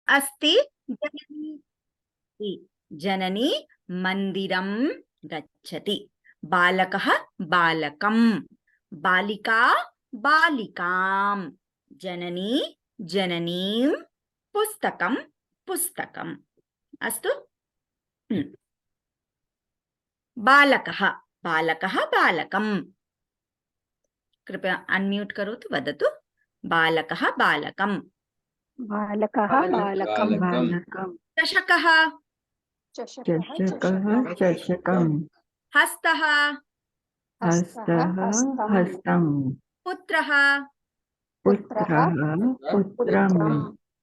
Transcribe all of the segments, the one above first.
अस्ति जननी जननी मंदिरं गच्छति बालकः बालकं बालिका बालिकां जननी जननीं पुस्तकं पुस्तकम् अस्तु बालकः बालकः बालकं कृपया अनम्यूट करोतु वदतु बालकः बालकं बालकः बालकं बालकं चषकः चषकः चषकः चषकं हस्तः हस्तः हस्तं पुत्रः पुत्रः पुत्रं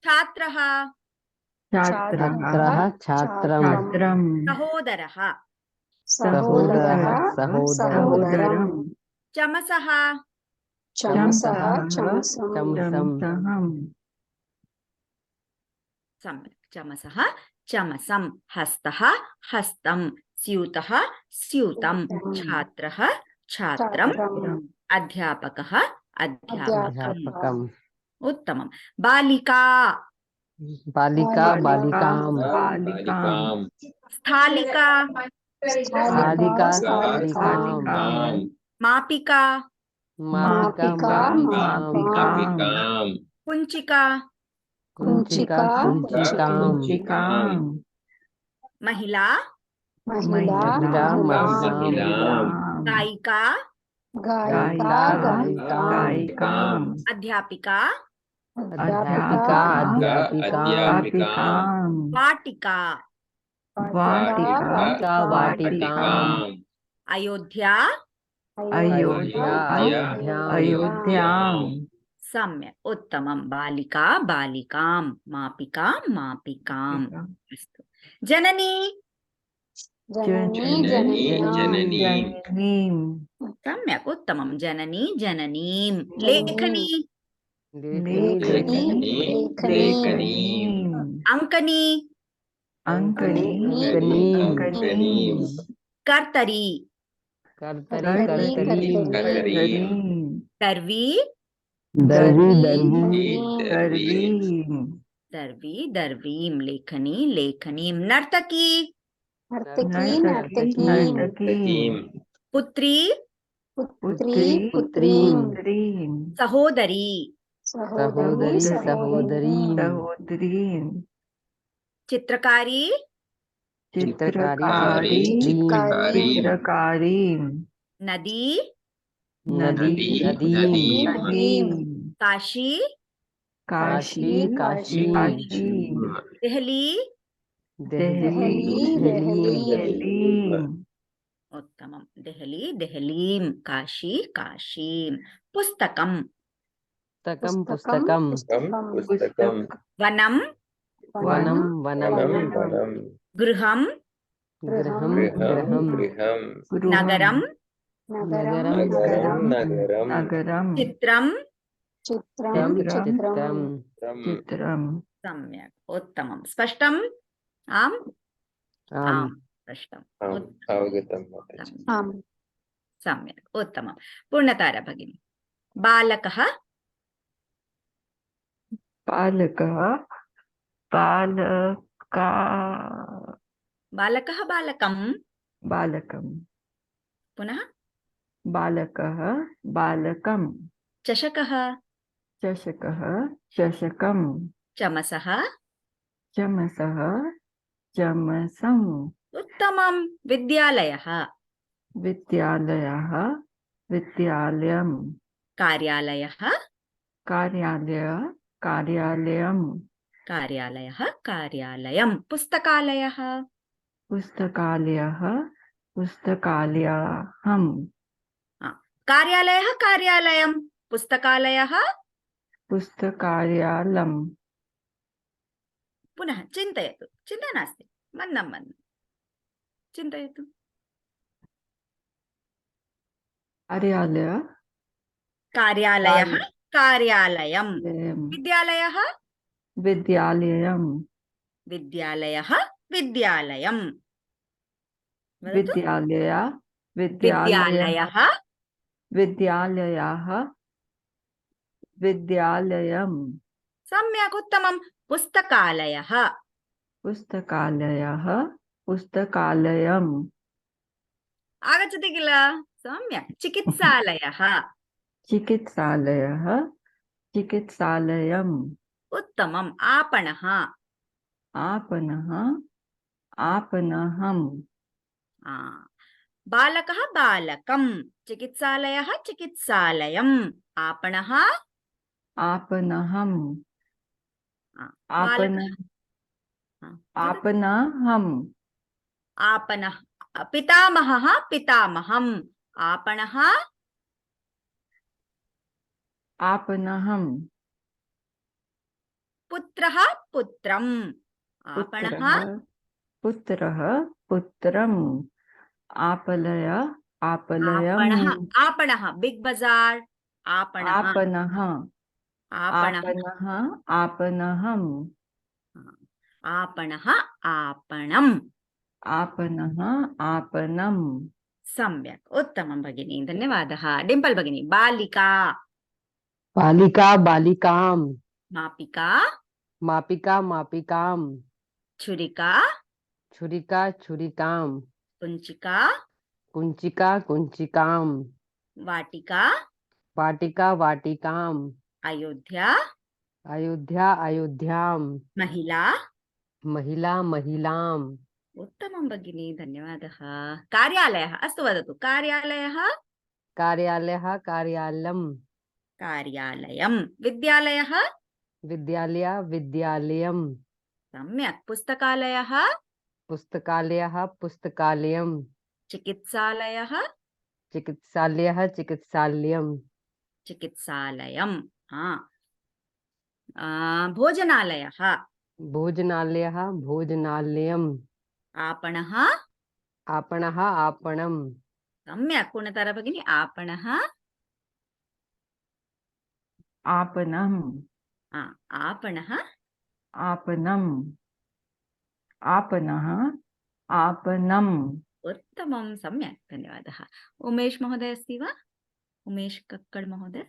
छात्रः छात्रः छात्रं छात्रं सहोदरः सहोदरः सहोदरं चमसः चमसः चमसः चमसं चमसः सम्यक् चमसः चमसं हस्तः हस्तं स्यूतः स्यूतं छात्रः छात्रं अध्यापकः अध्यापकम् उत्तमं बालिका बालिका बालिकां बालिकां स्थालिका बालिका बालिकां मापिका मापिका मापिकां कुञ्चिका कुञ्चिका कुञ्चिकां कुञ्चिकां महिला महिला महिलां गायिका गायिका गायिकां अध्यापिका अध्यापिका अध्यापिकां वाटिका वाटिका वाटिकां अयोध्या अयोध्यां सम्यक् उत्तमं बालिका बालिकां मापिका मापिकाम् अस्तु जननी जननीं सम्यक् उत्तमं जननी जननीं लेखनी लेखनीं अङ्कनी अङ्कनीं कर्तरी कर्तरीं दर्वी दर्वीं लेखनी लेखनीं नर्तकी पुत्री पुत्रीं सहोदरी सहोदरीं चित्रकारी चित्रकारीं नदी नदीं काशी काशी देहली देहलीं उत्तमं देहली देहलीं काशी काशीं पुस्तकं पुस्तकं वनं वनं गृहं गृहं नगरं नगरं चित्रं चित्रं सम्यक् उत्तमं स्पष्टम् आम् आम् स्पष्टम् सम्यक् उत्तमं पूर्णतारा भगिनी बालकः बालकः बालकं बालकं पुनः बालकः बालकं चषकः चषकः चषकं चमसः चमसः चमसम् उत्तमं विद्यालयः विद्यालयः विद्यालयं कार्यालयः कार्यालयं कार्यालयं पुस्तकालयः पुस्तकालयं कार्यालयं पुस्तकालयः पुस्तकालयं पुनः चिन्तयतु चिन्ता नास्ति मन्दं चिन्तयतु कार्यालयः कार्यालयं विद्यालयः विद्यालयं विद्यालयः विद्यालयं सम्यक् उत्तमं पुस्तकालयः पुस्तकालयः पुस्तकालयम् आगच्छति किल सम्यक् चिकित्सालयः चिकित्सालयः चिकित्सालयम् उत्तमम् आपणः आपणः आपणहम् आ, बालकः बालकम् चिकित्सालयः चिकित्सालयम् आपणः आपणहम् आ, आपण बालकः आ, आपणहम् आपणः पितामहः पितामहम् आपणः आपणहम् पुत्रः पुत्रम् आपणः पुत्रः पुत्रः पुत्रम् आपलय आपणः आपलयम् आपणः बिग बाजार आपणः आपणः आपणः आपणः आपणहम् आपणः आपणम् आपणः आपणम् सम्यक् उत्तमं भगिनी धन्यवादः डिम्पल् भगिनी बालिका बालिका बालिकां मापिका मापिका मापिकां छुरिका छुरिका छुरिकां कुञ्चिका कुञ्चिका कुञ्चिकां वाटिका वाटिका वाटिकां अयोध्या अयोध्या अयोध्यां महिला महिला महिलां उत्तमं भगिनी धन्यवादः कार्यालयः अस्तु वदतु कार्यालयः कार्यालयः कार्यालयं कार्यालयं विद्यालयः विद्यालय विद्यालयं सम्यक् पुस्तकालयः पुस्तकालयः पुस्तकालयं चिकित्सालयः चिकित्सालयः चिकित्सालयं चिकित्सालयं भोजनालयः भोजनालयः भोजनालयम् आपणः आपणः आपणं सम्यक् पूर्णतरा भगिनी आपणः आपणम् आपणः आपणम् आपणः आपणम् उत्तमं सम्यक् धन्यवादः उमेश महोदय अस्ति वा उमेश कक्कड महोदय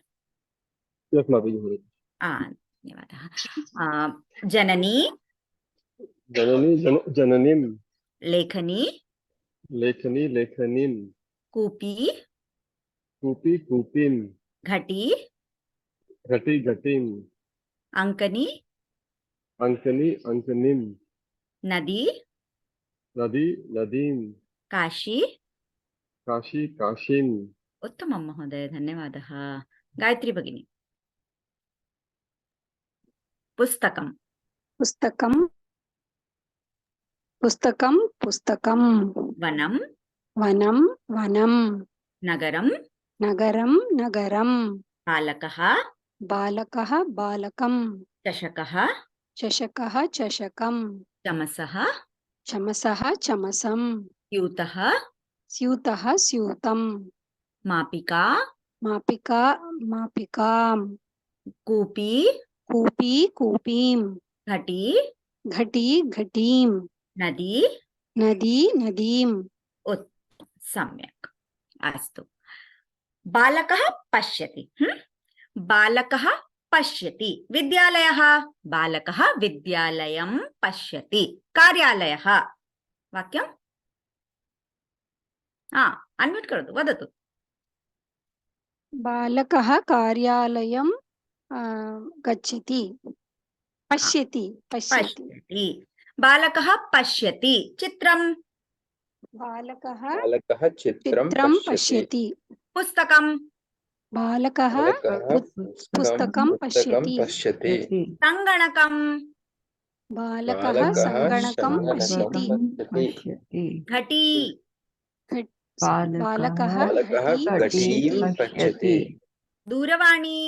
धन्यवादः जननी जननीं लेखनी लेखनी लेखनीं कूपी कूपी कूपीं घटी घटी घटीं अंकनी अंकनी अंकनीं नदी नदी नदीं काशी काशी काशीं उत्तमं महोदय धन्यवादः गायत्री भगिनी पुस्तकं पुस्तकं पुस्तकं पुस्तकं वनं वनं वनं नगरं नगरं नगरं बालकः बालकः बालकं चषकः चषकः चषकं चमसः चमसः चमसं स्यूतः स्यूतः स्यूतं मापिका मापिका मापिकां कूपी कूपी कूपीं घटी घटी घटीं नदी नदी नदीं सम्यक् अस्तु बालकः पश्यति बालकः पश्यति विद्यालयः बालकः विद्यालयं पश्यति कार्यालयः वाक्यं अन्म्यूट् करोतु वदतु बालकः कार्यालयं गच्छति पश्यति पश्यति पश्यति बालकः पश्यति चित्रं बालकः बालकः चित्रं चित्रं पश्यति पश्यति पुस्तकं बालकः पुस्तकं पश्यति पश्यति सङ्गणकं बालकः बालकः सङ्गणकं पश्यति पश्यति घटी बालकः बालकः घटीं घटीं पश्यति दूरवाणी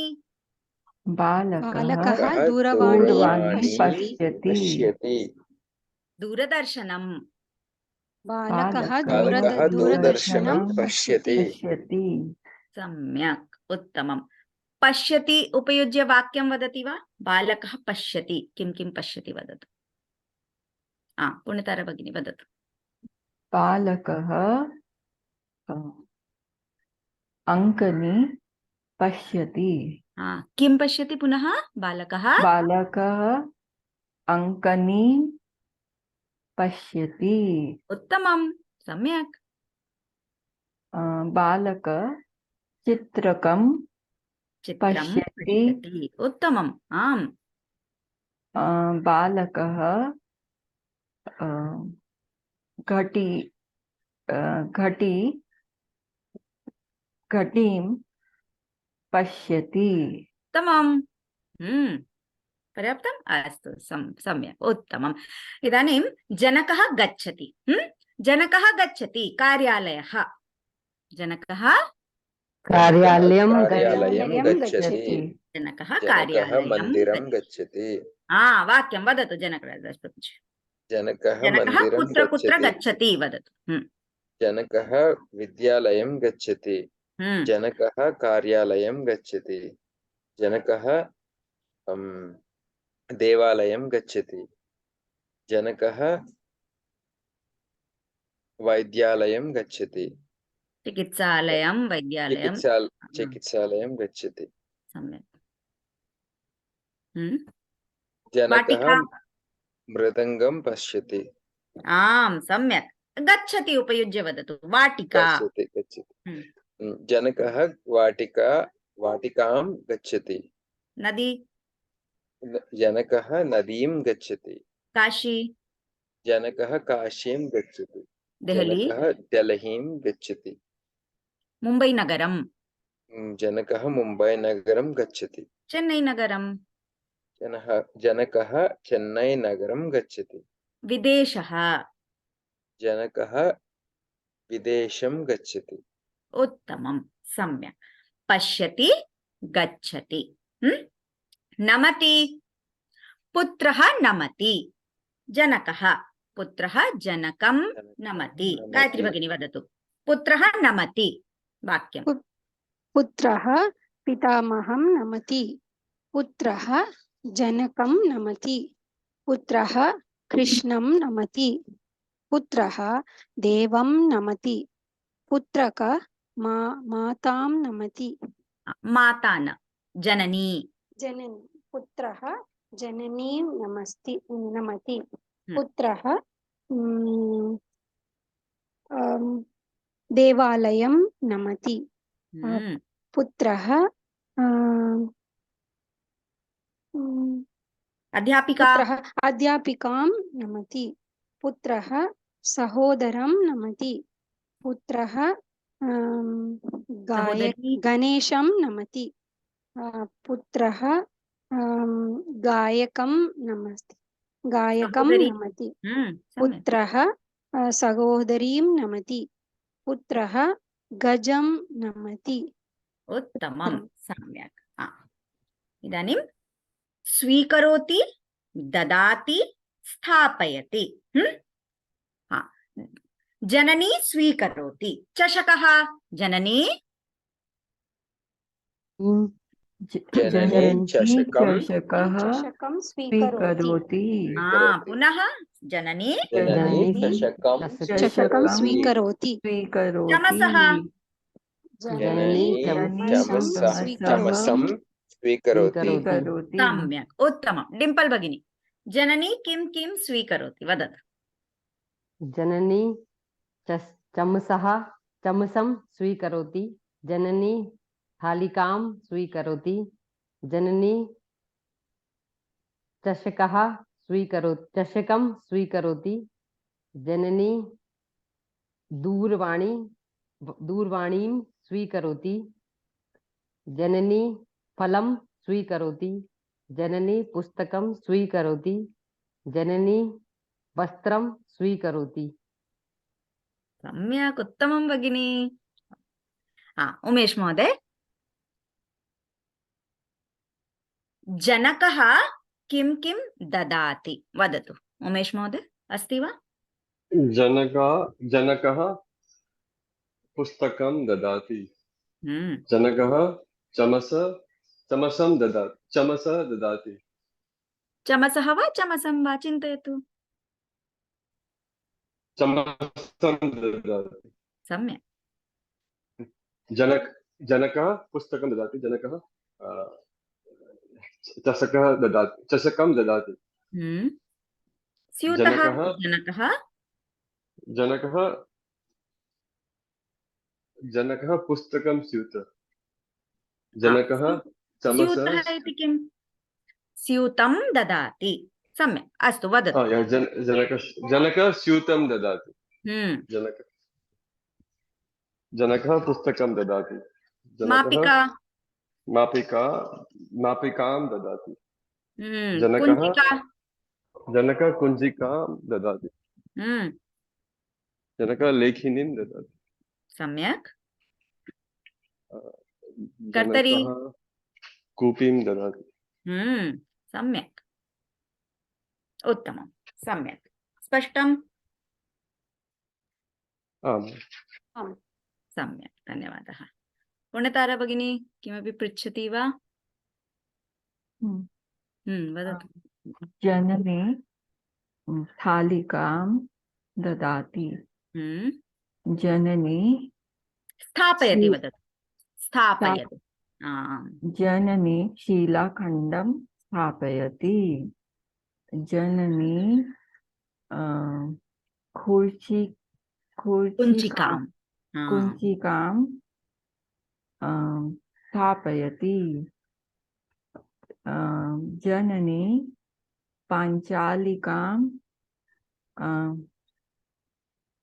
बालकः बालकः दूरवाणीं दूरवाणीं पश्यति पश्यति दूरदर्शनं बालकः बालकः दूरदर्शनं पश्यति सम्यक् उत्तमं पश्यति उपयुज्य वाक्यं वदति वा बालकः पश्यति किं किं पश्यति वदतु पुण्यतारा भगिनी वदतु बालकः अंकनी पश्यति किं पश्यति पुनः बालकः बालकः अंकनीं पश्यति। उत्तमं, सम्यक्। बालकः चित्रकं चित्रं पश्यति। पश्यति। उत्तमम्, आम्। बालकः घटी घटीं पश्यति। उत्तमम्। पर्याप्तम्, अस्तु, सम्यक्, उत्तमम्। इदानीं जनकः गच्छति। जनकः गच्छति कार्यालयः। जनकः कार्यालयं कार्यालयं गच्छति गच्छति। जनकः जनकः कार्यालयं मन्दिरं गच्छति। गच्छति वाक्यं वदतु जनकः। जनकः जनकः मन्दिरं कुत्र कुत्र गच्छति गच्छति वदतु। जनकः विद्यालयं गच्छति जनकः कार्यालयं गच्छति जनकः देवालयं गच्छति जनकः वैद्यालयं गच्छति चिकित्सालयं, वैद्यालयं। चिकित्सालयं गच्छति सम्यक्। जनकः वाटिका। मृदङ्गं पश्यति आम्, सम्यक्। गच्छति उपयुज्य वदतु। वाटिका। गच्छति जनकः वाटिकां गच्छति नदी। जनकः नदीं गच्छति काशी। जनकः काशीं गच्छति देहली। जनकः देहलीं गच्छति मुम्बै नगरं। जनकः मुम्बै नगरं गच्छति चेन्नै नगरं। जनकः चेन्नै नगरं गच्छति विदेशः। जनकः विदेशं गच्छति उत्तमं, सम्यक्। पश्यति, गच्छति। नमति, पुत्रः नमति। जनकः, पुत्रः जनकं नमति। गायत्री भगिनी वदतु। पुत्रः नमति। वाक्यं। पुत्रः पितामहं नमति। पुत्रः जनकं नमति। पुत्रः कृष्णं नमति। पुत्रः देवं नमति। पुत्रक मातां नमति। माता न, जननी। जननी। पुत्रः जननीं नमति। पुत्रः देवालयं नमति। पुत्रः अध्यापिका। पुत्रः अध्यापिकां नमति। पुत्रः सहोदरं नमति। पुत्रः गणेशं नमति। पुत्रः गायकं नमति। पुत्रः सहोदरीं नमति। पुत्रः गजं नमति। उत्तमं, सम्यक्। इदानीं स्वीकरोति, ददाति, स्थापयति। जननी स्वीकरोति। चषकः। जननी चषकः चषकं स्वीकरोति। पुनः जननी चषकं स्वीकरोति। चमसः। चमसं स्वीकरोति सम्यक्, उत्तमं। डिम्पल् भगिनी, जननी किं किं स्वीकरोति वदतु। जननी चमसं स्वीकरोति। जननी थालिकां स्वीकरोति। जननी चषकं स्वीकरोति। जननी दूरवाणीं स्वीकरोति। जननी फलं स्वीकरोति। जननी पुस्तकं स्वीकरोति। जननी वस्त्रं स्वीकरोति। सम्यक्, उत्तमं भगिनी। उमेश महोदय, जनकः किं किं ददाति वदतु। उमेश महोदय अस्ति वा? जनकः पुस्तकं ददाति जनकः चमसं ददाति चमसः वा चमसं वा चिन्तयतु। चमसं ददाति सम्यक्। जनकः पुस्तकं ददाति जनकः चषकं ददाति स्यूतः जनकः जनकः जनकः जनकः पुस्तकं स्यूत जनकः चमस स्यूतः इति किम्? स्यूतं ददाति। सम्यक्, अस्तु वदतु। जनकः स्यूतं ददाति हम्म। जनकः पुस्तकं ददाति मापिका मापिकां ददाति जनकः कुञ्चिका जनकः कुञ्जिकां ददाति जनकः लेखनीं ददाति सम्यक्। कर्तरी जनकः कूपीं ददाति सम्यक्, उत्तमं, सम्यक्, स्पष्टम्? आम् सम्यक्, धन्यवादः। पुण्यतारा भगिनी किमपि पृच्छति वा? वदतु। जननी स्थालिकां ददाति जननी स्थापयति वदतु। स्थापयति। जननी शिलाखण्डं स्थापयति जननी कुञ्चिकां कुञ्चिकां स्थापयति जननी पाञ्चालिकां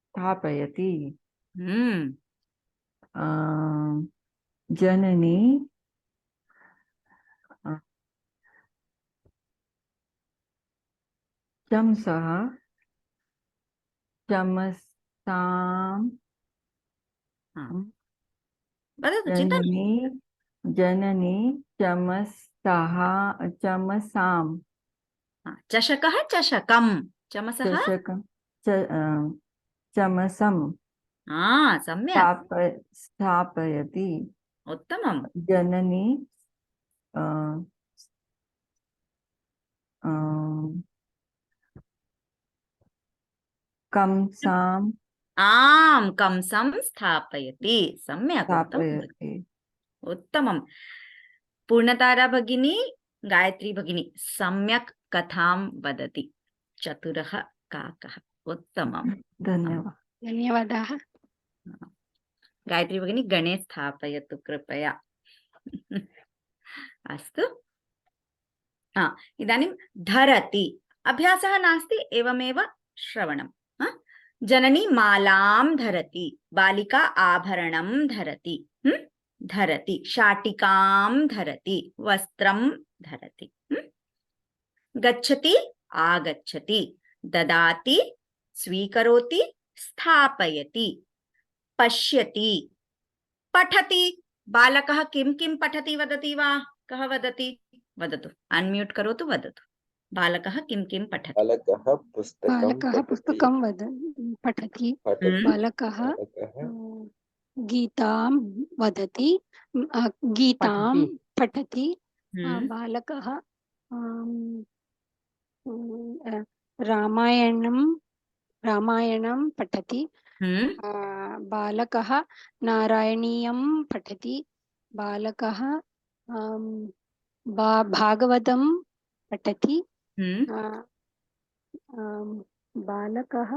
स्थापयति जननी चमसः चमसां वदतु, चिन्ता नास्ति। जननी चमसां चषकः चषकं चमसः चमसं सम्यक्, स्थापयति उत्तमं। जननी कंसां कंसं स्थापयति। सम्यक्, उत्तमं। पूर्णतारा भगिनी, गायत्री भगिनी सम्यक् कथां वदति। चतुरः काकः, उत्तमं, धन्यवादाः। गायत्री भगिनी गणे स्थापयतु कृपया। अस्तु, इदानीं धरति, अभ्यासः नास्ति, एवमेव श्रवणं। जननी मालां धरति, बालिका आभरणं धरति, धरति, शाटिकां धरति, वस्त्रं धरति, गच्छति आगच्छति, ददाति स्वीकरोति, स्थापयति, पश्यति, पठति। बालकः किं किं पठति वदति वा? कः वदति? वदतु, अनम्यूट करोतु, वदतु। बालकः किं किं पठति? बालकः पुस्तकं पठति। बालकः गीतां वदति, गीतां पठति। बालकः रामायणं पठति। बालकः नारायणीयं पठति। बालकः भागवतं पठति। बालकः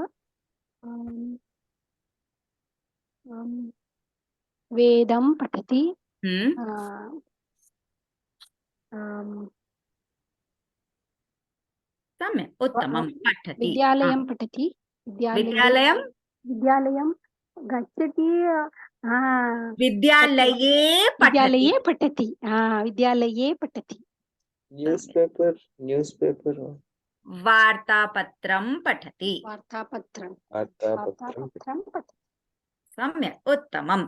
वेदं पठति। सम्यक्, उत्तमं, पठति। विद्यालयं पठति। विद्यालयं गच्छति। विद्यालये पठति। न्यूस्पेपर् वार्तापत्रं पठति। वार्तापत्रं पठति। सम्यक्, उत्तमं।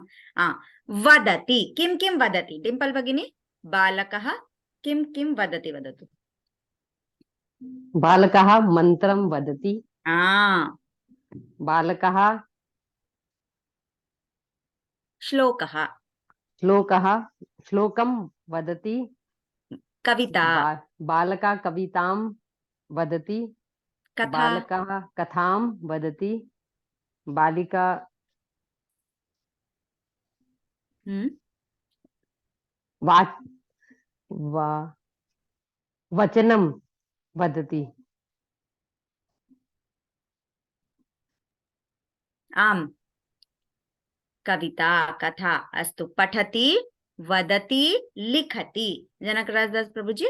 वदति, किं किं वदति? डिम्पल् भगिनी, बालकः किं किं वदति? वदतु। बालकः मन्त्रं वदति। बालकः श्लोकं वदति। कविता। बालकः कवितां वदति। बालकः कथां वदति। बालिका वचनं वदति। आम् कविता कथा अस्तु पठति वदति लिखति जनकराजदास प्रभुजी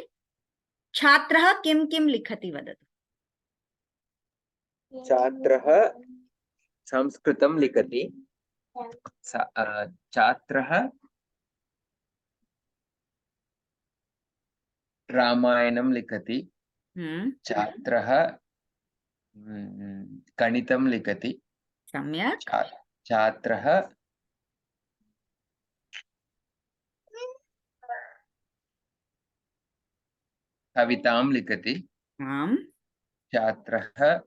छात्रः किं किं लिखति वदतु छात्रः संस्कृतं लिखति छात्रः रामायणं लिखति छात्रः गणितं लिखति सम्यक् छात्रः कवितां लिखति आम् छात्रः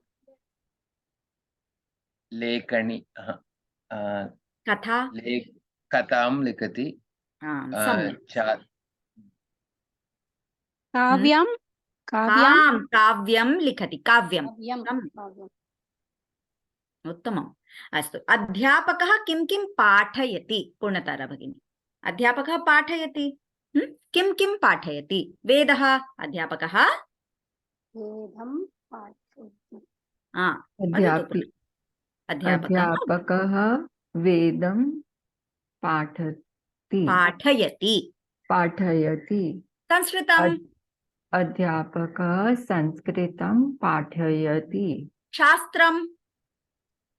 लेखनी कथा कथां लिखति आम् सम्यक् काव्यं काव्यं आम् काव्यं लिखति काव्यं काव्यं सम्यक्। काव्यं उत्तमम् अस्तु अध्यापकः किं किं पाठयति पूर्णतारा भगिनी अध्यापकः पाठयति किं किं पाठयति वेदः अध्यापकः वेदं पाठयति अध्यापि अध्यापकः वेदं पाठयति पाठयति संस्कृतं अध्यापकः संस्कृतं पाठयति शास्त्रं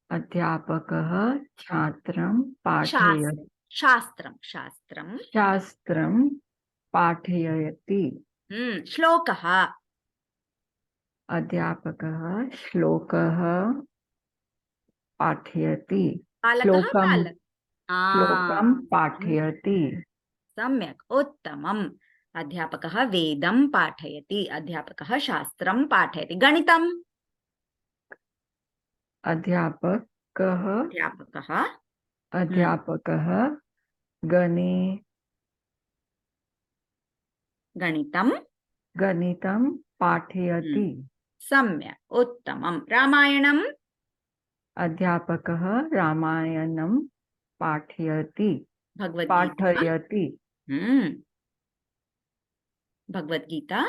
अध्यापकः छात्रं पाठयति शास्त्रं शास्त्रं शास्त्रं पाठयति श्लोकः अध्यापकः श्लोकः पाठयति बालकः बालक श्लोकं पाठयति सम्यक् उत्तमम् अध्यापकः वेदं पाठयति अध्यापकः शास्त्रं पाठयति गणितम् अध्यापकः गणितं पाठयति सम्यक् उत्तमम् रामायणम् अध्यापकः रामायणं पाठयति भगवद्गीता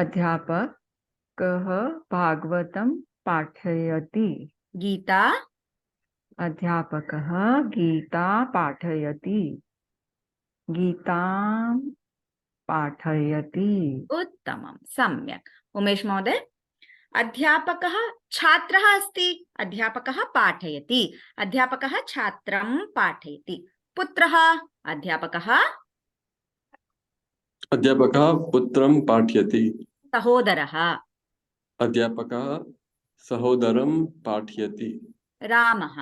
अध्यापकः भागवतं पाठयति गीता अध्यापकः गीता पाठयति गीतां पाठयति उत्तमं सम्यक् उमेश महोदय अध्यापकः छात्रः अस्ति अध्यापकः पाठयति अध्यापकः छात्रं पाठयति पुत्रः अध्यापकः पुत्रं पाठयति सहोदरः अध्यापकः सहोदरं पाठयति रामः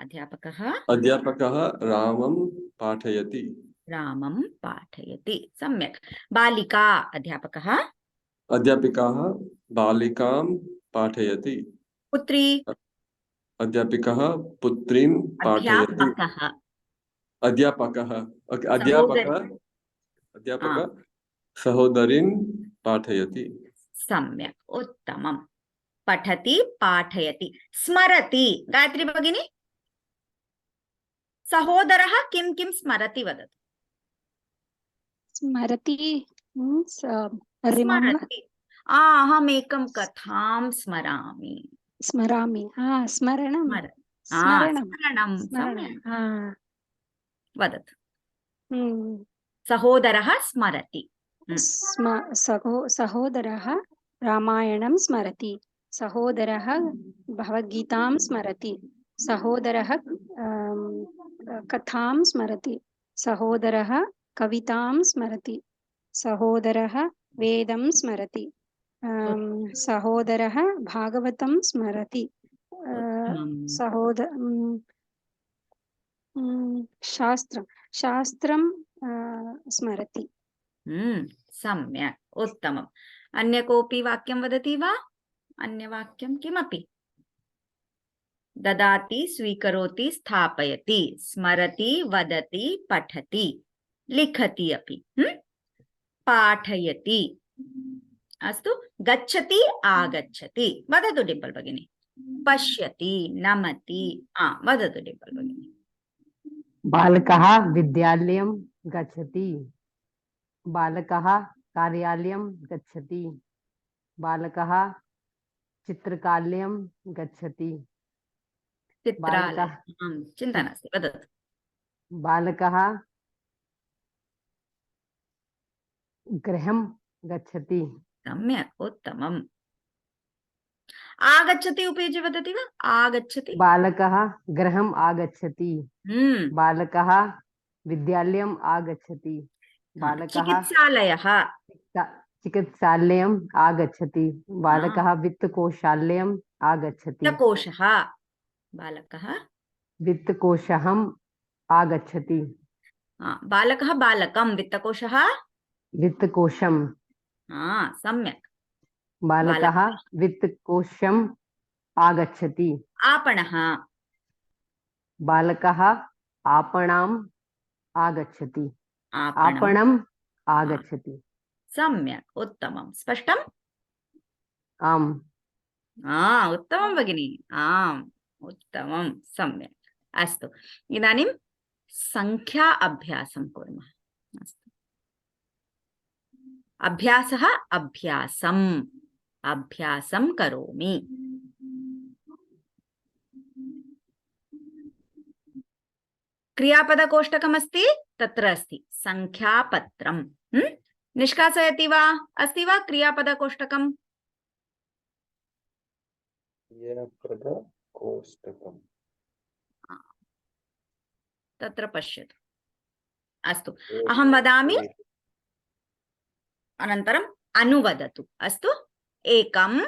अध्यापकः रामं पाठयति रामं पाठयति सम्यक् बालिका अध्यापिका बालिकां पाठयति पुत्री अध्यापिकः पुत्रीं पाठयति अध्यापकः सहोदरीं पाठयति सम्यक् उत्तमम् पठति पाठयति स्मरति गायत्री भगिनी सहोदरः किं किं स्मरति वदतु स्मरति स्मरति अहमेकं कथां स्मरामि स्मरणं स्मरणं सम्यक् वदतु सहोदरः स्मरति सहोदरः रामायणं स्मरति सहोदरः भगवद्गीतां स्मरति सहोदरः कथां स्मरति सहोदरः कवितां स्मरति सहोदरः वेदं स्मरति सहोदरः भागवतं स्मरति शास्त्रं स्मरति सम्यक् उत्तमम् अन्य कोऽपि वाक्यं वदति वा अन्यवाक्यं किमपि ददाति स्वीकरोति स्थापयति स्मरति वदति पठति लिखति अपि पाठयति अस्तु गच्छति आगच्छति वदतु डिम्पल् भगिनी पश्यति नमति वदतु डिम्पल् भगिनी बालकः विद्यालयं गच्छति बालकः कार्यालयं गच्छति बालकः चित्रकालयं गच्छति चित्रालयः चिन्ता नास्ति वदतु बालकः गृहं गच्छति सम्यक् उत्तमम् आगच्छति उपयुज्य वदति वा आगच्छति बालकः गृहम् आगच्छति बालकः विद्यालयम् आगच्छति बालकः चिकित्सालयः चिकित्सालयम् आगच्छति बालकः वित्तकोशालयम् आगच्छति वित्तकोशः बालकः वित्तकोशम् आगच्छति बालकः बालकं वित्तकोशः वित्तकोशम् सम्यक् बालकः वित्तकोशम् आगच्छति आपणः बालकः आपणम् आगच्छति आपणम् आगच्छति सम्यक् उत्तमं स्पष्टम् आम् उत्तमं भगिनी आम् उत्तमं सम्यक् अस्तु इदानीं संख्या अभ्यासं कुर्मः अस्तु अभ्यासः अभ्यासं करोमि क्रियापदकोष्टकमस्ति तत्र अस्ति संख्यापत्रं निष्कासयति वा अस्ति वा क्रियापदकोष्टकम् क्रियापदकोष्टकम् तत्र पश्यतु अस्तु अहं वदामि अनन्तरम् अनुवदतु अस्तु एकम्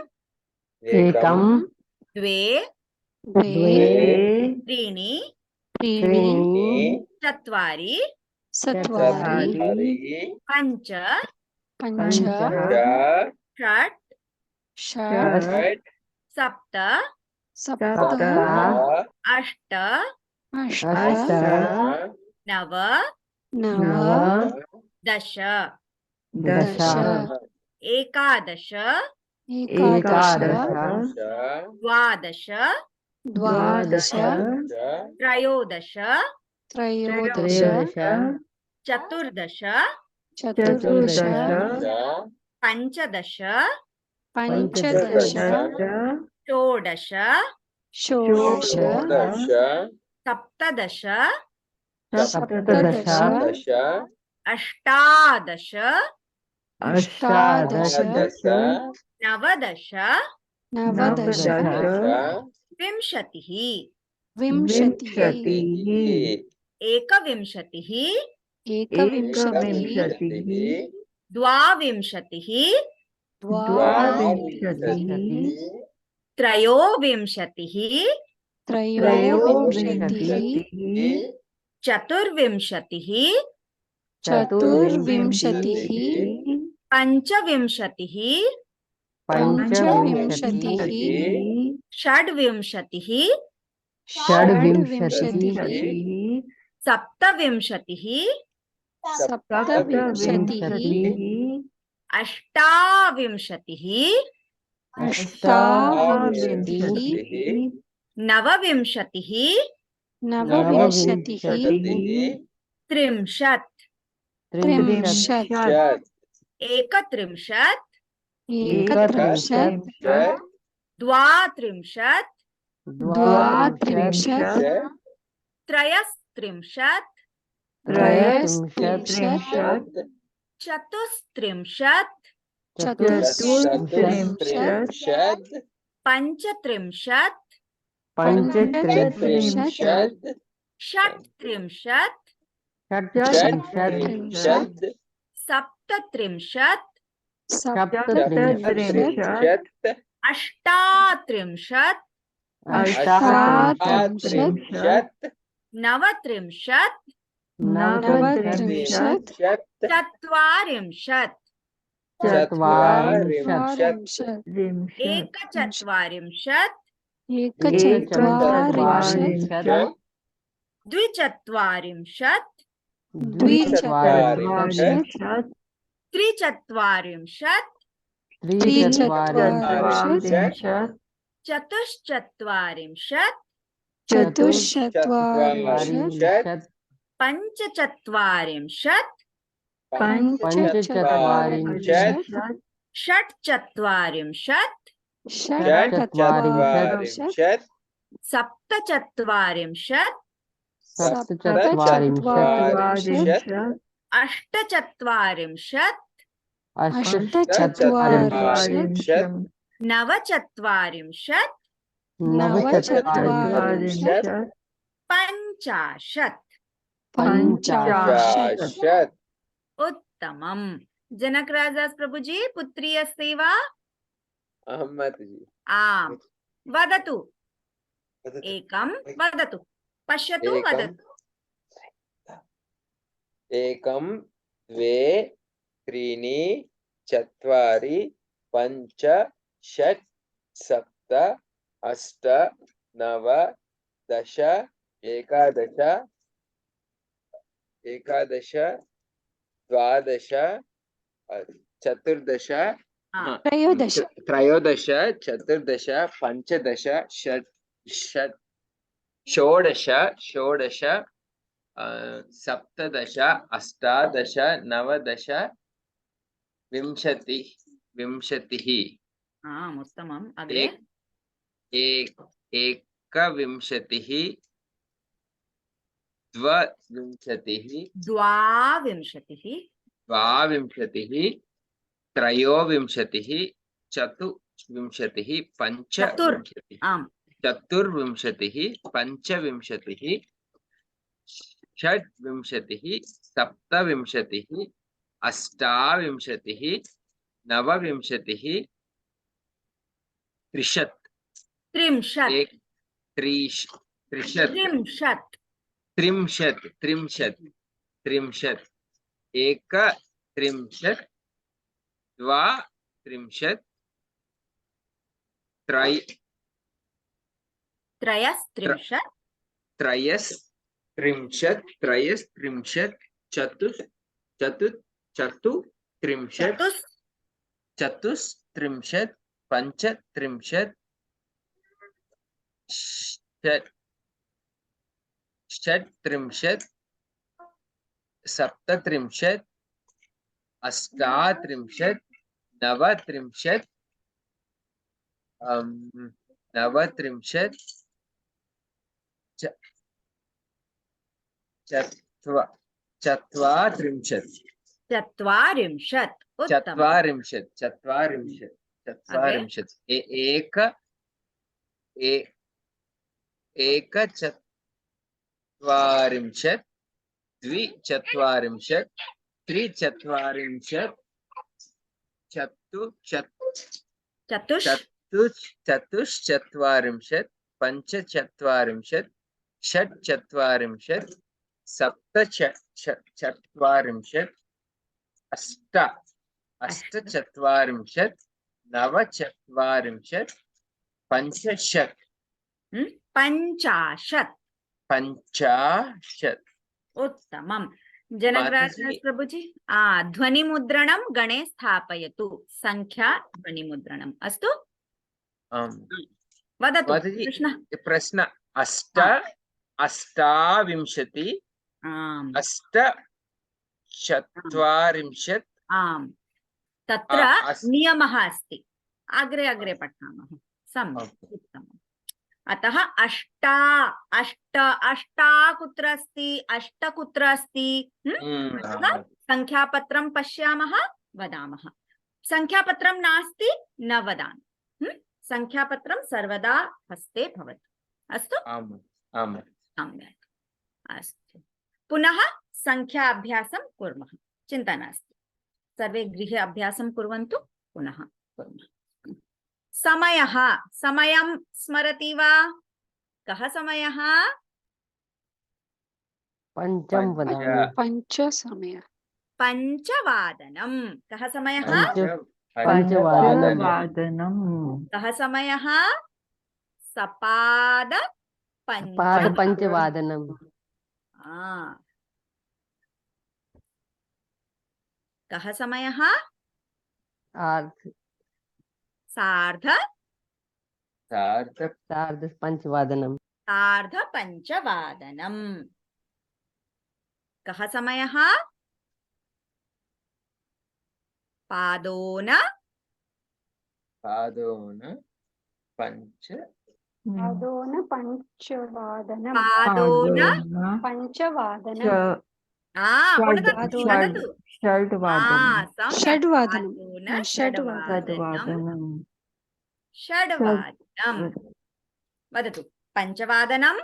द्वे त्रीणि चत्वारि पञ्च षट् सप्त अष्ट नव दश एकादश द्वादश त्रयोदश चतुर्दश पञ्चदश षोडश सप्तदश अष्टादश नवदश विंशतिः एकविंशतिः द्वाविंशतिः त्रयोविंशतिः चतुर्विंशतिः पंचविंशतिः षड्विंशतिः सप्तविंशतिः अष्टाविंशतिः नवविंशतिः त्रिंशत् एकत्रिंशत् द्वात्रिंशत् त्रयस्त्रिंशत् चतुस्त्रिंशत् पञ्चत्रिंशत् षट्त्रिंशत् सप्तत्रिंशत् अष्टात्रिंशत् नवत्रिंशत् चत्वारिंशत् एकचत्वारिंशत् द्विचत्वारिंशत् त्रिचत्वारिंशत् चतुश्चत्वारिंशत् पञ्चचत्वारिंशत् षट्चत्वारिंशत् सप्तचत्वारिंशत् सप्तचत्वारिंशत् अष्टचत्वारिंशत् अष्टचत्वारिंशत् नवचत्वारिंशत् नवचत्वारिंशत् पञ्चाशत् पञ्चाशत् उत्तमम्। जनकराजदास प्रभुजी, पुत्री अस्ति वा? अहं माताजि। आम्, वदतु। एकं वदतु, पश्यतु, वदतु। एकं द्वे त्रीणि चत्वारि पञ्च षट् सप्त अष्ट नव दश एकादश द्वादश चतुर्दश त्रयोदश त्रयोदश चतुर्दश पञ्चदश षोडश सप्तदश अष्टादश नवदश विंशतिः आम्, उत्तमम्। अग्रे एकविंशतिः द्वाविंशतिः त्रयोविंशतिः चतुर्विंशतिः पञ्चविंशतिः आम्, चतुर्विंशतिः पञ्चविंशतिः षड्विंशतिः सप्तविंशतिः अष्टाविंशतिः नवविंशतिः त्रिशत् त्रिंशत् एकत्रिंशत् द्वात्रिंशत् त्रयस्त्रिंशत् चतुस्त्रिंशत् पञ्चत्रिंशत् षट्त्रिंशत् सप्तत्रिंशत् अष्टात्रिंशत् नवत्रिंशत् चत्वारिंशत् एकचत्वारिंशत् द्विचत्वारिंशत् त्रिचत्वारिंशत् चतुश्चत्वारिंशत् पञ्चचत्वारिंशत् षट्चत्वारिंशत् सप्तचत्वारिंशत् अष्टचत्वारिंशत् नवचत्वारिंशत् पञ्चाशत् उत्तमम्। जनकराजदास प्रभुजी, ध्वनिमुद्रणं गणे स्थापयतु। संख्या ध्वनिमुद्रणम् अस्तु। वदतु प्रश्न अष्टाविंशति अष्टचत्वारिंशत् आम्, तत्र नियमः अस्ति। अग्रे अग्रे पठामः। सम्यक्, उत्तमम्। अतः अष्टा कुत्र अस्ति, अष्ट कुत्र अस्ति? संख्यापत्रं पश्यामः, वदामः। संख्यापत्रं नास्ति, न वदामि। संख्यापत्रं सर्वदा हस्ते भवतु। अस्तु? सम्यक्। अस्तु, पुनः संख्या अभ्यासं कुर्मः। चिन्ता नास्ति, सर्वे गृहे अभ्यासं कुर्वन्तु। पुनः कुर्मः। समयः, समयं स्मरति वा? कः समयः? पञ्चवादनं। कः समयः? कः समयः? सपाद पञ्चवादनम्। कः समयः? सार्धपञ्चवादनम्। सार्धपञ्चवादनम्। कः समयः? पादोन पञ्च पादोन पञ्चवादनं पादोन पञ्चवादनं पुनः पादोन वदतु षड्वादनं सम्यक् षड्वादनं पादोन षड्वादनं षड्वादनं वदतु पञ्चवादनं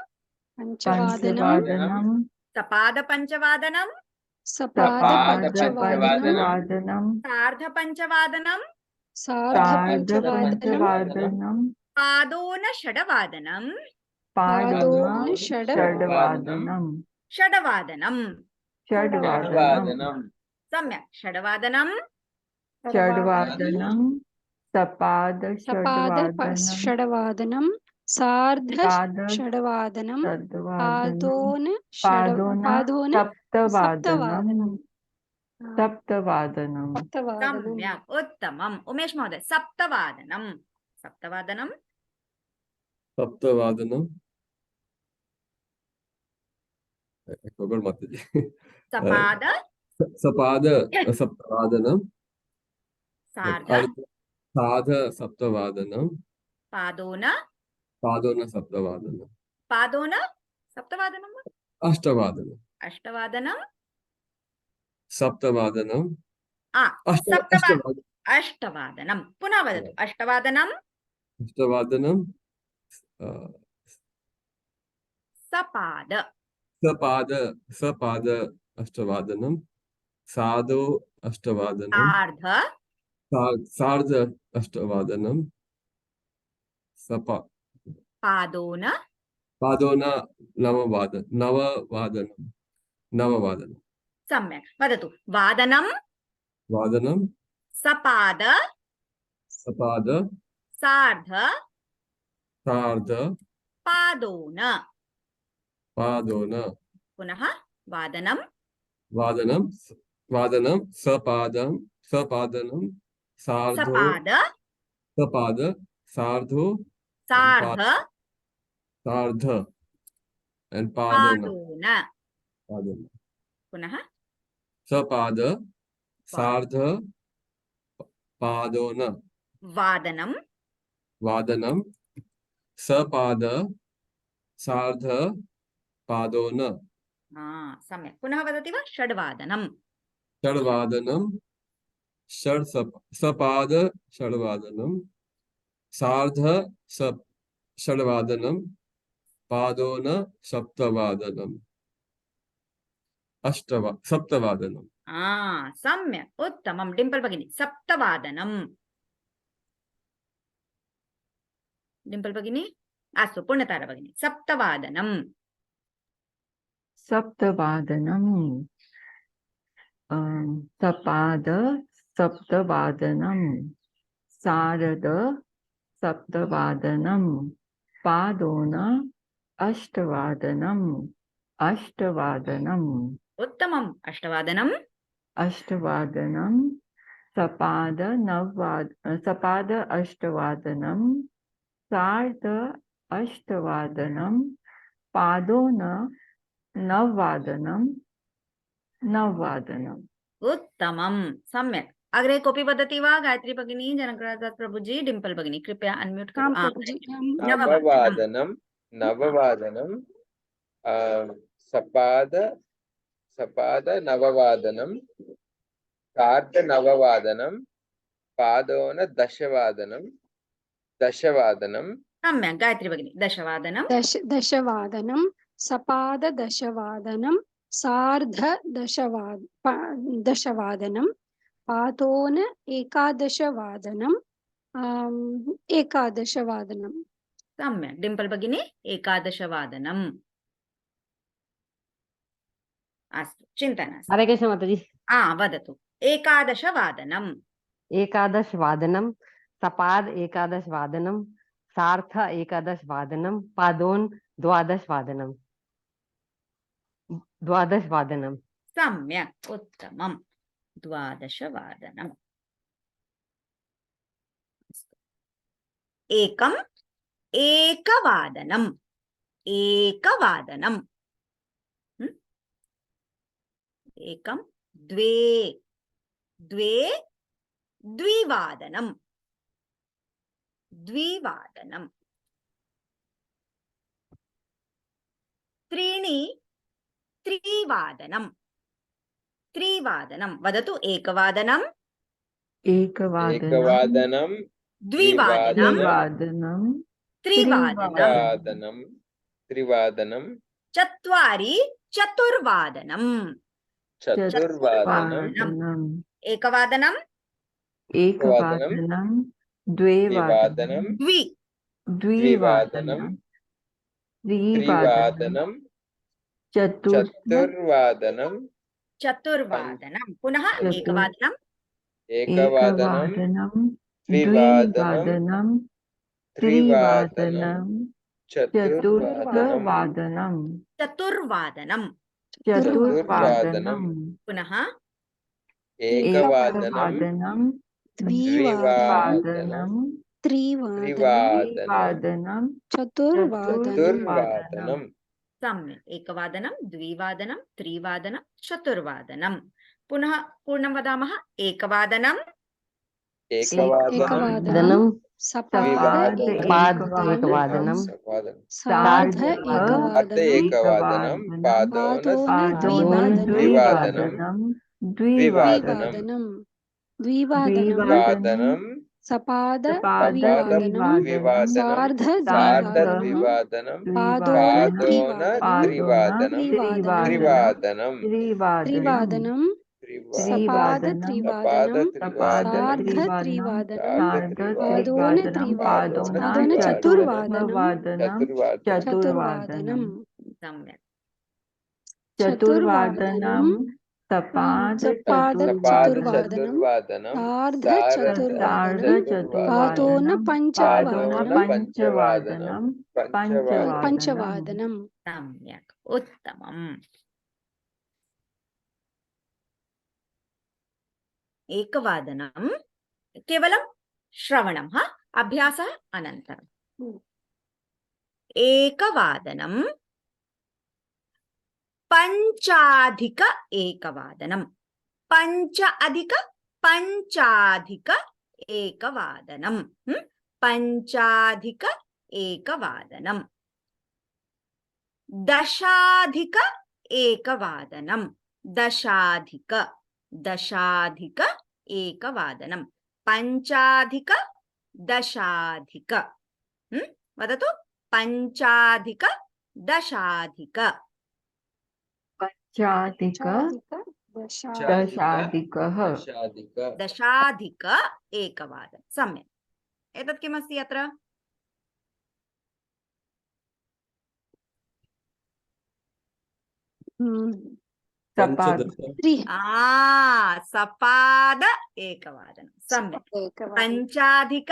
पञ्चवादनं सपादपञ्चवादनं सपादपञ्चवादनं पञ्चवादनं सार्धपञ्चवादनं सार्धपञ्चवादनं पादोन षड्वादनं पादोन षड्वादनं षड्वादनं षड्वादनं सम्यक् षड्वादनं षड्वादनं सपाद सपाद षड्वादनं षड्वादनं सार्ध पाद षड्वादनं षड्वादनं पादोन पादोन सप्तवादनं सप्तवादनं सम्यक् उत्तमम् उमेश महोदय सप्तवादनं सप्तवादनं सप्तवादनं I forgot Mataji. सपाद सपाद सप्तवादनं सार्ध साध सप्तवादनं पादोन पादोन सप्तवादनं पादोन सप्तवादनं वा? अष्टवादनं अष्टवादनं सप्तवादनं सप्तवादनं अष्टवादनं पुनः वदतु अष्टवादनं अष्टवादनं सपाद सपाद अष्टवादनं साधु अष्टवादनं सार्ध अष्टवादनं पादोन पादोन नववादनं सम्यक् वदतु वादनं सपाद सार्ध पादोन पुनः वादनं सपादनं सपाद सार्धो सार्ध and पादोन पुनः सपाद सार्ध पादोन वादनं सपाद सार्ध पादोन सम्यक् पुनः वदति वा षड्वादनं सपाद षड्वादनं सार्ध षड्वादनं पादोन सप्तवादनं सप्तवादनं सम्यक् उत्तमं डिम्पल् भगिनी सप्तवादनं डिम्पल् भगिनी अस्तु पूर्णतारा भगिनी सप्तवादनं सपाद सप्तवादनं सारद सप्तवादनं पादोन अष्टवादनं उत्तमम् अष्टवादनं सपाद अष्टवादनं सार्ध अष्टवादनं पादोन नववादनं उत्तमं सम्यक् अग्रे कोऽपि वदति वा गायत्री भगिनी जनकराज प्रभुजी डिम्पल भगिनी कृपया अनम्यूट नववादनं सपाद नववादनं सार्ध नववादनं पादोन दशवादनं सम्यक् गायत्री भगिनी दशवादनं सपाद दशवादनं सार्ध दशवादनं पादोन एकादशवादनं सम्यक् डिम्पल भगिनी एकादशवादनम् अस्तु चिन्ता नास्ति हरे कृष्ण माताजी वदतु एकादशवादनम् सपाद एकादशवादनं सार्थ एकादशवादनं पादोन द्वादशवादनं सम्यक् उत्तमम् द्वादशवादनम् एकवादनम् एकं द्वे द्विवादनम् त्रीणि त्रिवादनम् त्रिवादनं वदतु एकवादनं एकवादनं एकवादनं द्विवादनं द्विवादनं त्रिवादनं त्रिवादनं चत्वारि चतुर्वादनं चतुर्वादनं वादनम् एकवादनं एकवादनं द्विवादनं द्विवादनं द्विवादनं त्रिवादनं त्रिवादनं चतुर्वादनं चतुर्वादनं पुनः चतुर्- एकवादनं एकवादनं द्विवादनं त्रिवादनं त्रिवादनं चतुर्वादनं चतुर्थवादनं चतुर्वादनं चतुर्वादनं पुनः एकवादनं एकवादनं द्विवादनं त्रिवादनं त्रिवादनं चतुर्वादनं चतुर्वादनं सम्यक् एकवादनं द्विवादनं त्रिवादनं चतुर्वादनं पुनः पूर्णं वदामः एकवादनं एकवादनं सपाद एकवादनं सार्ध अर्ध एकवादनं एकवादनं पादोन द्विवादनं द्विवादनं द्विवादनं वादनं सपाद द्विवादनं द्विवादनं सार्ध सार्ध द्विवादनं द्विवादनं पादोन त्रिवादनं त्रिवादनं त्रिवादनं सपाद त्रिवादनं सार्ध त्रिवादनं चतुर्वादनं सम्यक् चतुर्वादनं सपाद चतुर्वादनं सार्ध सार्ध पादोन पंचवादनं पंचवादनं सम्यक् उत्तमम् एकवादनं केवलं श्रवणं हा अभ्यासः अनन्तरम् एकवादनं पञ्चाधिक एकवादनं पञ्चाधिक एकवादनं पञ्चाधिक एकवादनं दशाधिक एकवादनं दशाधिक एकवादनं पञ्चाधिक दशाधिक वदतु पञ्चाधिक दशाधिक दशाधिक एकवादनं सम्यक् एतत् किमस्ति अत्र सपाद एकवादनं सम्यक् पञ्चाधिक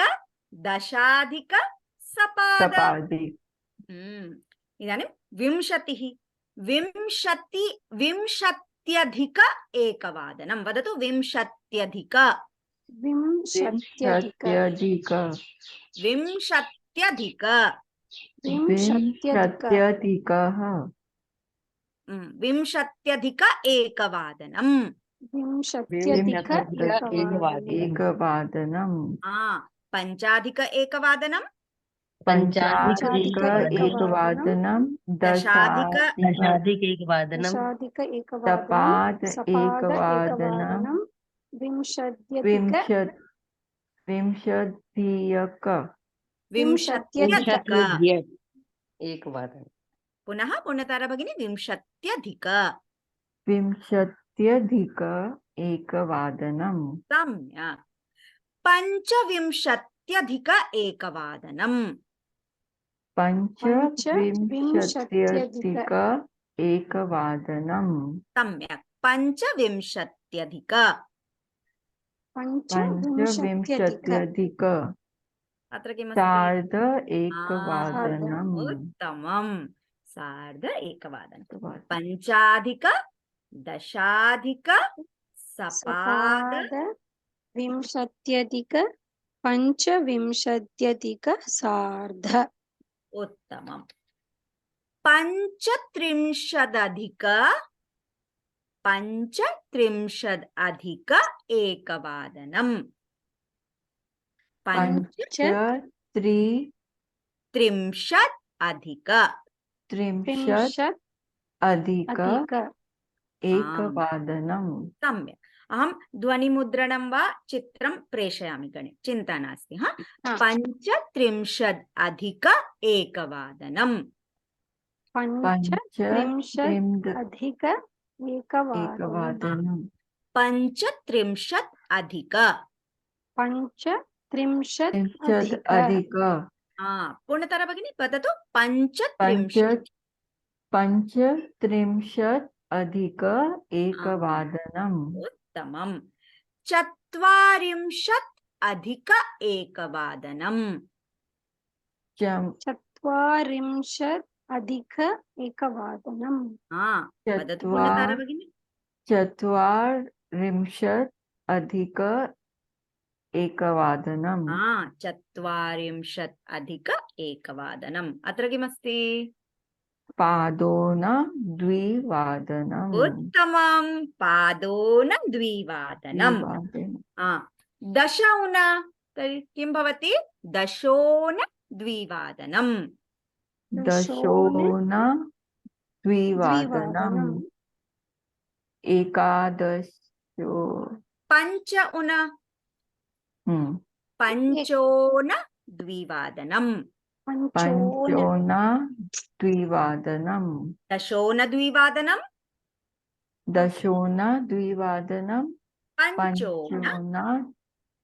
दशाधिक सपाद इदानीं विंशत्यधिक एकवादनं वदतु विंशत्यधिक विंशत्यधिक एकवादनं एकवादनं पञ्चाधिक एकवादनं पञ्चाधिक एकवादनं दशाधिक एकवादनं सपाद एकवादनं विंशत्यधिक एकवादनं पुनः पूर्णतारा भगिनी विंशत्यधिक एकवादनं सम्यक् पञ्चविंशत्यधिक एकवादनं पञ्चविंशत्यधिक एकवादनं सम्यक् पञ्चविंशत्यधिक अत्र किमस्ति सार्ध एकवादनं उत्तमम् सार्ध एकवादनं पञ्चाधिक दशाधिक सपाद विंशत्यधिक पञ्चविंशत्यधिक सार्ध उत्तमम् पञ्चत्रिंशदधिक एकवादनं पञ्चत्रिंशत् त्रिंशत् अधिक अधिक अधिक एकवादनम् सम्यक्। अहं ध्वनिमुद्रणं वा चित्रं प्रेषयामि गणे, चिन्ता नास्ति। हा, हा। 35 अधिक एकवादनम्। 35 अधिक एकवादनम्। 35 अधिक 35 अधिक पूर्णतरा भगिनी वदतु। 35 35 अधिक एकवादनम्। उत्तमम्। 40 अधिक एकवादनम्। 40 अधिक एकवादनम्। वदतु पूर्णतरा भगिनी। 40 अधिक एकवादनम्। 40 अधिक एकवादनम्। अत्र किमस्ति? पादोन द्विवादनम्। उत्तमं। पादोन द्विवादनम्। दशौन तर्हि किं भवति? दशोन द्विवादनम्। दशोन द्विवादनम्। एकादशो पञ्चौन पञ्चोन द्विवादनम्। पञ्चोन द्विवादनम्। दशोन द्विवादनम्। दशोन द्विवादनम्। पञ्चोन। पञ्चोन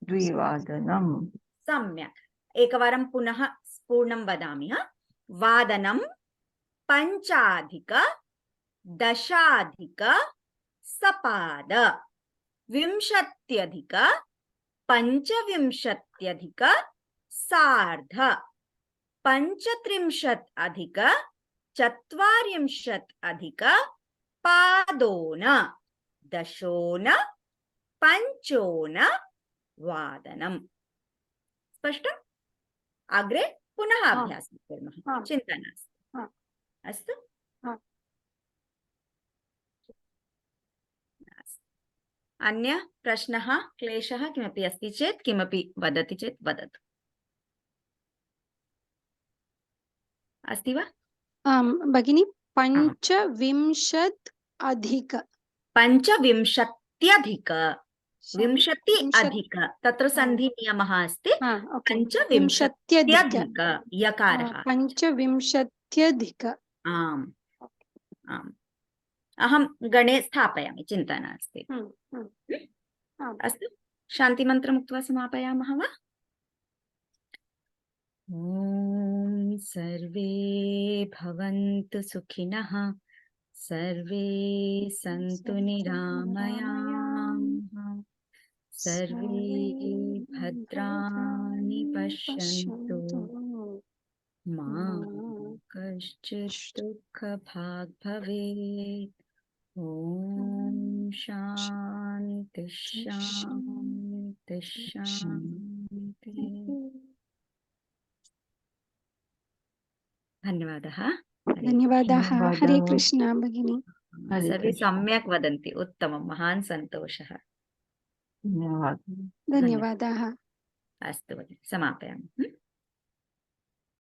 द्विवादनम्। सम्यक्। एकवारं पुनः पूर्णं वदामि। वादनं पञ्चाधिक दशाधिक सपाद 20 पञ्चविंशत्यधिक सार्ध 35 अधिक 40 अधिक पादोन दशोन पञ्चोन वादनम्। स्पष्टम्? अग्रे पुनः अभ्यासं कुर्मः। चिन्ता नास्ति। अस्तु। अन्य प्रश्नः क्लेशः किमपि अस्ति चेत् किमपि वदति चेत् वदतु। अस्ति वा? भगिनी 25 अधिक 25 20 अधिक तत्र सन्धि नियमः अस्ति। 25 यकारः 25 आम् आम् अहं गणे स्थापयामि, चिन्ता नास्ति। अस्तु, शान्तिमन्त्रम् उक्त्वा समापयामः वा? ॐ सर्वे भवन्तु सुखिनः, सर्वे सन्तु निरामयाः, सर्वे भद्राणि पश्यन्तु, मा कश्चित् दुःखभाग् भवेत्। ॐ शान्ति शान्ति शान्ति। धन्यवादः। धन्यवादाः। हरे कृष्ण भगिनी। सर्वे सम्यक् वदन्ति, उत्तमं, महान् सन्तोषः। धन्यवादः। धन्यवादाः। अस्तु भगिनि, समापयामि।